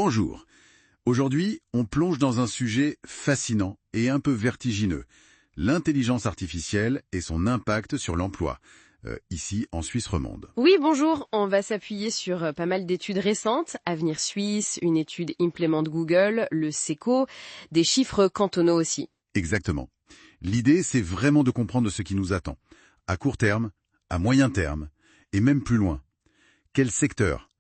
Bonjour. Aujourd'hui, on plonge dans un sujet fascinant et un peu vertigineux. L'intelligence artificielle et son impact sur l'emploi, ici en Suisse romande. Oui, bonjour. On va s'appuyer sur pas mal d'études récentes. Avenir Suisse, une étude Implement Google, le SECO, des chiffres cantonaux aussi. Exactement. L'idée, c'est vraiment de comprendre ce qui nous attend. À court terme, à moyen terme, et même plus loin. Quels secteurs,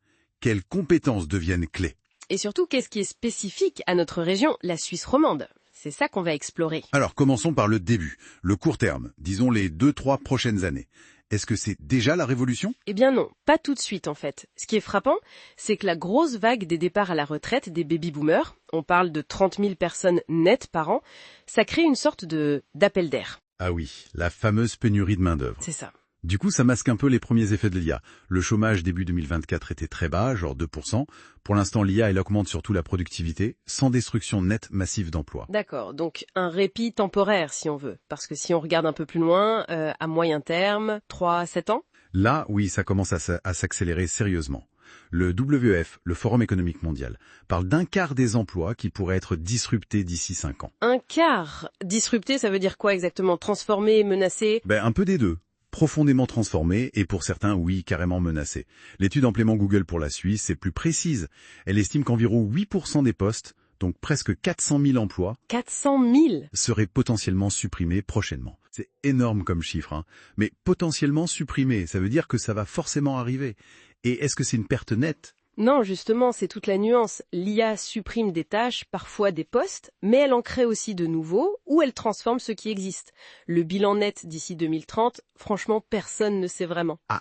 quelles compétences deviennent clés? Et surtout, qu'est-ce qui est spécifique à notre région, la Suisse romande? C'est ça qu'on va explorer. Alors, commençons par le début, le court terme, disons les 2-3 prochaines années. Est-ce que c'est déjà la révolution? Eh bien non, pas tout de suite en fait. Ce qui est frappant, c'est que la grosse vague des départs à la retraite des baby-boomers, on parle de 30 000 personnes nettes par an, ça crée une sorte d'appel d'air. Ah oui, la fameuse pénurie de main-d'œuvre. C'est ça. Du coup, ça masque un peu les premiers effets de l'IA. Le chômage début 2024 était très bas, genre 2%. Pour l'instant, l'IA, elle augmente surtout la productivité, sans destruction nette massive d'emplois. D'accord, donc un répit temporaire si on veut. Parce que si on regarde un peu plus loin, à moyen terme, 3 à 7 ans. Là, oui, ça commence à s'accélérer sérieusement. Le WEF, le Forum économique mondial, parle d'un quart des emplois qui pourraient être disruptés d'ici 5 ans. Un quart. Disrupté, ça veut dire quoi exactement? Transformé, menacé? Un peu des deux. Profondément transformés et pour certains, oui, carrément menacés. L'étude Implement Google pour la Suisse est plus précise. Elle estime qu'environ 8% des postes, donc presque 400 000 emplois, 400 000? seraient potentiellement supprimés prochainement. C'est énorme comme chiffre, hein. Mais potentiellement supprimés, ça veut dire que ça va forcément arriver. Et est-ce que c'est une perte nette? Non, justement, c'est toute la nuance. L'IA supprime des tâches, parfois des postes, mais elle en crée aussi de nouveaux ou elle transforme ceux qui existent. Le bilan net d'ici 2030, franchement, personne ne sait vraiment. Ah.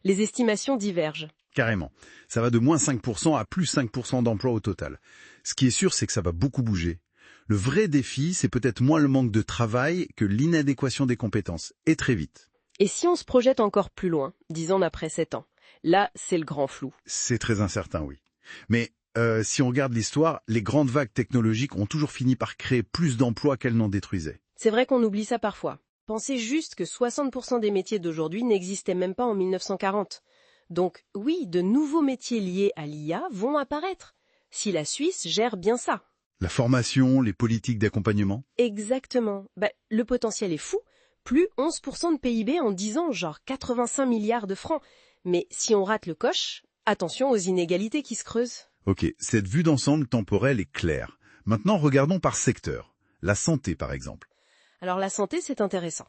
Les estimations divergent. Carrément. Ça va de moins 5% à plus 5% d'emplois au total. Ce qui est sûr, c'est que ça va beaucoup bouger. Le vrai défi, c'est peut-être moins le manque de travail que l'inadéquation des compétences, et très vite. Et si on se projette encore plus loin, 10 ans après 7 ans, là, c'est le grand flou. C'est très incertain, oui. Mais si on regarde l'histoire, les grandes vagues technologiques ont toujours fini par créer plus d'emplois qu'elles n'en détruisaient. C'est vrai qu'on oublie ça parfois. Pensez juste que 60% des métiers d'aujourd'hui n'existaient même pas en 1940. Donc oui, de nouveaux métiers liés à l'IA vont apparaître, si la Suisse gère bien ça. La formation, les politiques d'accompagnement. Exactement. Le potentiel est fou. Plus 11% de PIB en 10 ans, genre 85 milliards de francs. Mais si on rate le coche, attention aux inégalités qui se creusent. Ok, cette vue d'ensemble temporelle est claire. Maintenant, regardons par secteur. La santé, par exemple. Alors la santé, c'est intéressant.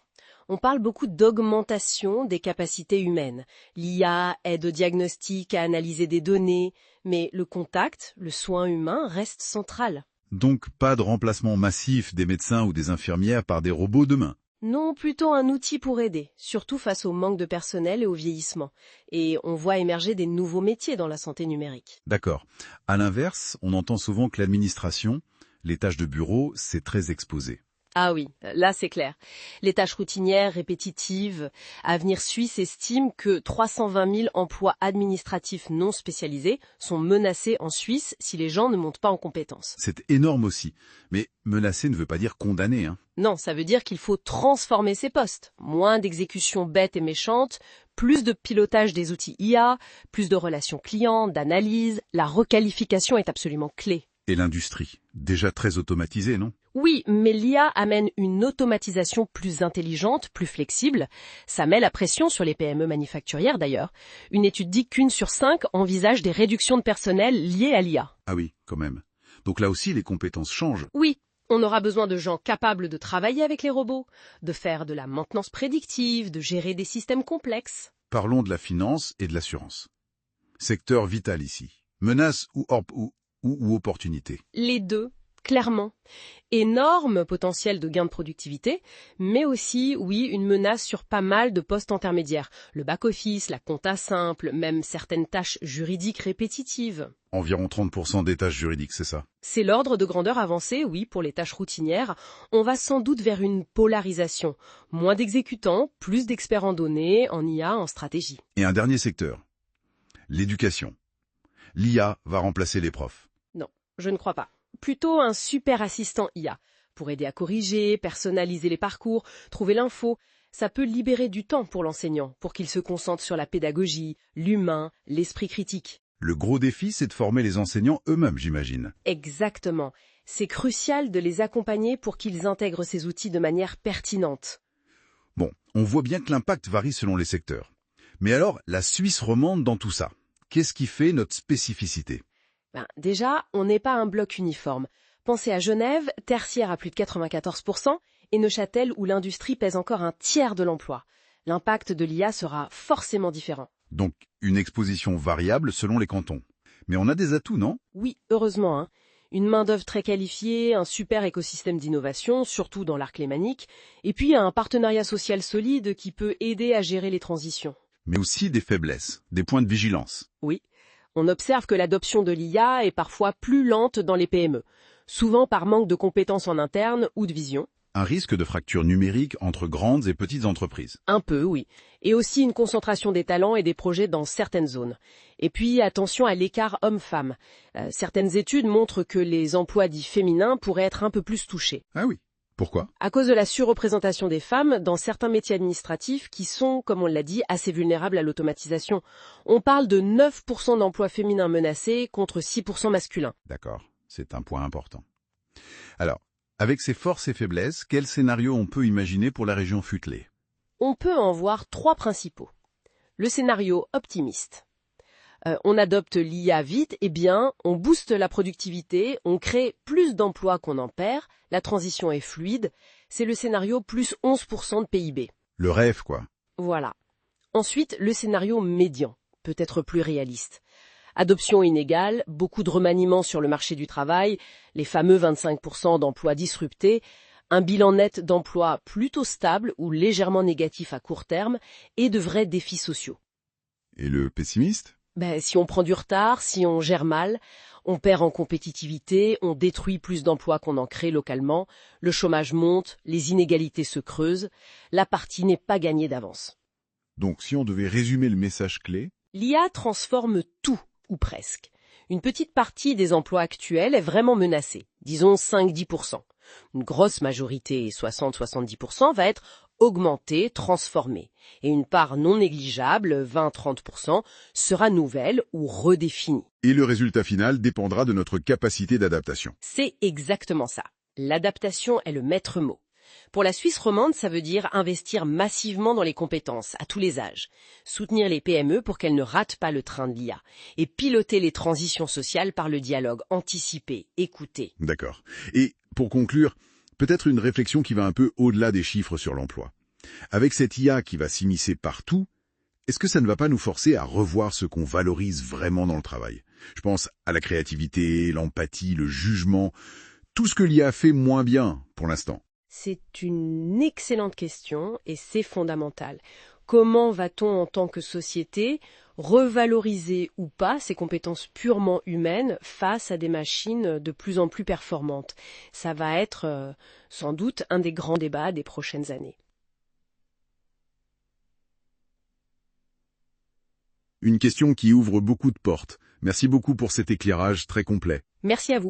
On parle beaucoup d'augmentation des capacités humaines. L'IA aide au diagnostic, à analyser des données, mais le contact, le soin humain reste central. Donc, pas de remplacement massif des médecins ou des infirmières par des robots demain. Non, plutôt un outil pour aider, surtout face au manque de personnel et au vieillissement. Et on voit émerger des nouveaux métiers dans la santé numérique. D'accord. À l'inverse, on entend souvent que l'administration, les tâches de bureau, c'est très exposé. Ah oui, là c'est clair. Les tâches routinières, répétitives, Avenir Suisse estime que 320 000 emplois administratifs non spécialisés sont menacés en Suisse si les gens ne montent pas en compétences. C'est énorme aussi. Mais menacer ne veut pas dire condamner, hein. Non, ça veut dire qu'il faut transformer ces postes. Moins d'exécutions bêtes et méchantes, plus de pilotage des outils IA, plus de relations clients, d'analyse. La requalification est absolument clé. Et l'industrie, déjà très automatisée, non? Oui, mais l'IA amène une automatisation plus intelligente, plus flexible. Ça met la pression sur les PME manufacturières d'ailleurs. Une étude dit qu'une sur 5 envisage des réductions de personnel liées à l'IA. Ah oui, quand même. Donc là aussi, les compétences changent. Oui, on aura besoin de gens capables de travailler avec les robots, de faire de la maintenance prédictive, de gérer des systèmes complexes. Parlons de la finance et de l'assurance. Secteur vital ici. Menace ou opportunité? Les deux, clairement. Énorme potentiel de gain de productivité, mais aussi, oui, une menace sur pas mal de postes intermédiaires. Le back-office, la compta simple, même certaines tâches juridiques répétitives. Environ 30% des tâches juridiques, c'est ça? C'est l'ordre de grandeur avancé, oui, pour les tâches routinières. On va sans doute vers une polarisation. Moins d'exécutants, plus d'experts en données, en IA, en stratégie. Et un dernier secteur. L'éducation. L'IA va remplacer les profs. Non, je ne crois pas. Plutôt un super assistant IA, pour aider à corriger, personnaliser les parcours, trouver l'info. Ça peut libérer du temps pour l'enseignant, pour qu'il se concentre sur la pédagogie, l'humain, l'esprit critique. Le gros défi, c'est de former les enseignants eux-mêmes, j'imagine. Exactement. C'est crucial de les accompagner pour qu'ils intègrent ces outils de manière pertinente. Bon, on voit bien que l'impact varie selon les secteurs. Mais alors, la Suisse romande dans tout ça, qu'est-ce qui fait notre spécificité? Déjà, on n'est pas un bloc uniforme. Pensez à Genève, tertiaire à plus de 94%, et Neuchâtel où l'industrie pèse encore un tiers de l'emploi. L'impact de l'IA sera forcément différent. Donc, une exposition variable selon les cantons. Mais on a des atouts, non? Oui, heureusement, hein. Une main-d'œuvre très qualifiée, un super écosystème d'innovation, surtout dans l'arc lémanique, et puis un partenariat social solide qui peut aider à gérer les transitions. Mais aussi des faiblesses, des points de vigilance. Oui, on observe que l'adoption de l'IA est parfois plus lente dans les PME, souvent par manque de compétences en interne ou de vision. Un risque de fracture numérique entre grandes et petites entreprises. Un peu, oui. Et aussi une concentration des talents et des projets dans certaines zones. Et puis, attention à l'écart homme-femme. Certaines études montrent que les emplois dits féminins pourraient être un peu plus touchés. Ah oui. Pourquoi? À cause de la surreprésentation des femmes dans certains métiers administratifs qui sont, comme on l'a dit, assez vulnérables à l'automatisation. On parle de 9% d'emplois féminins menacés contre 6% masculins. D'accord, c'est un point important. Alors, avec ses forces et faiblesses, quel scénario on peut imaginer pour la région Futlé? On peut en voir trois principaux. Le scénario optimiste. On adopte l'IA vite, eh bien, on booste la productivité, on crée plus d'emplois qu'on en perd, la transition est fluide, c'est le scénario plus 11% de PIB. Le rêve, quoi. Voilà. Ensuite, le scénario médian, peut-être plus réaliste. Adoption inégale, beaucoup de remaniements sur le marché du travail, les fameux 25% d'emplois disruptés, un bilan net d'emplois plutôt stable ou légèrement négatif à court terme et de vrais défis sociaux. Et le pessimiste? Si on prend du retard, si on gère mal, on perd en compétitivité, on détruit plus d'emplois qu'on en crée localement, le chômage monte, les inégalités se creusent, la partie n'est pas gagnée d'avance. Donc, si on devait résumer le message clé... L'IA transforme tout, ou presque. Une petite partie des emplois actuels est vraiment menacée, disons 5-10%. Une grosse majorité, 60-70%, va être augmentée, transformée. Et une part non négligeable, 20-30%, sera nouvelle ou redéfinie. Et le résultat final dépendra de notre capacité d'adaptation. C'est exactement ça. L'adaptation est le maître mot. Pour la Suisse romande, ça veut dire investir massivement dans les compétences, à tous les âges, soutenir les PME pour qu'elles ne ratent pas le train de l'IA, et piloter les transitions sociales par le dialogue, anticiper, écouter. D'accord. Et pour conclure, peut-être une réflexion qui va un peu au-delà des chiffres sur l'emploi. Avec cette IA qui va s'immiscer partout, est-ce que ça ne va pas nous forcer à revoir ce qu'on valorise vraiment dans le travail? Je pense à la créativité, l'empathie, le jugement, tout ce que l'IA fait moins bien pour l'instant. C'est une excellente question et c'est fondamental. Comment va-t-on en tant que société revaloriser ou pas ces compétences purement humaines face à des machines de plus en plus performantes? Ça va être sans doute un des grands débats des prochaines années. Une question qui ouvre beaucoup de portes. Merci beaucoup pour cet éclairage très complet. Merci à vous.